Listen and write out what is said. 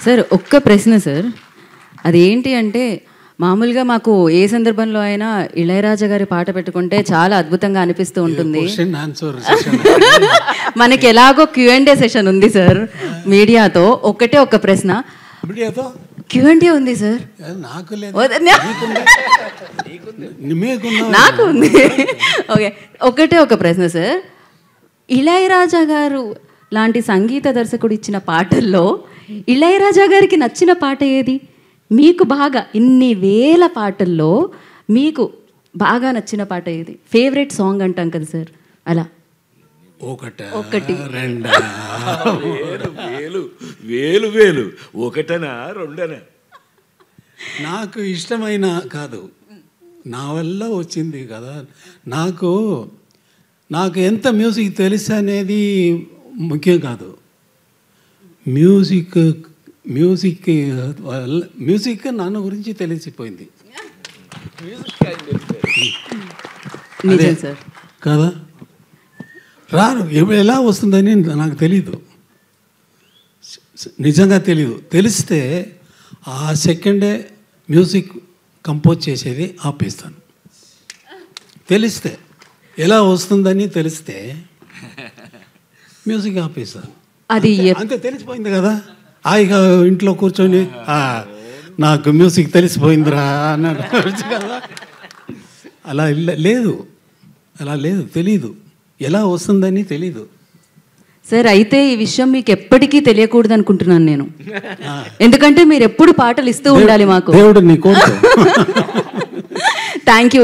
Sir ఒక్క ప్రశ్న sir, అదేంటి అంటే మామూలుగా మాకు ఏ సందర్భంలో అయినా ఇళయరాజా గారి పాట పెట్టుకుంటే చాలా అద్భుతంగా అనిపిస్తూ ఉంటుంది. మనకి ఎలాగో Q&A సెషన్ ఉంది సార్ మీడియాతో. ఒకటే ఒక ప్రశ్న, Q&A ఉంది సార్, నాకు ఉంది. ఓకే, ఒకటే ఒక ప్రశ్న సార్, ఇళయరాజా గారు లాంటి సంగీత దర్శకుడు ఇచ్చిన పాటల్లో ఇళయరాజా గారికి నచ్చిన పాట ఏది? మీకు బాగా ఇన్ని వేల పాటల్లో మీకు బాగా నచ్చిన పాట ఏది? ఫేవరెట్ సాంగ్ అంటాం కదా సార్, అలా ఒకటి రెండా వేలు వేలు ఒకటనా రెండనా? నాకు ఇష్టమైన కాదు, నా వల్ల వచ్చింది కదా. నాకు ఎంత మ్యూజిక్ తెలుసు అనేది ముఖ్యం కాదు. మ్యూజిక్ నాన్న గురించి తెలిసిపోయింది కదా. రాను ఎలా వస్తుందని నాకు తెలీదు, నిజంగా తెలీదు. తెలిస్తే ఆ సెకండే మ్యూజిక్ కంపోజ్ చేసేది ఆపేస్తాను. తెలిస్తే ఎలా వస్తుందని తెలిస్తే మ్యూజిక్ ఆపేస్తాను. అది అంతే, తెలిసిపోయింది కదా. హాయిగా ఇంట్లో కూర్చొని నాకు మ్యూజిక్ తెలిసిపోయిందిరా అన్నాడు కదా. అలా లేదు, తెలీదు, ఎలా వస్తుందని తెలీదు సార్. అయితే ఈ విషయం మీకు ఎప్పటికీ తెలియకూడదు అనుకుంటున్నాను నేను, ఎందుకంటే మీరు ఎప్పుడు పాటలు ఇస్తూ ఉండాలి మాకు. దేవుడు నీ కోరిక. Thank you.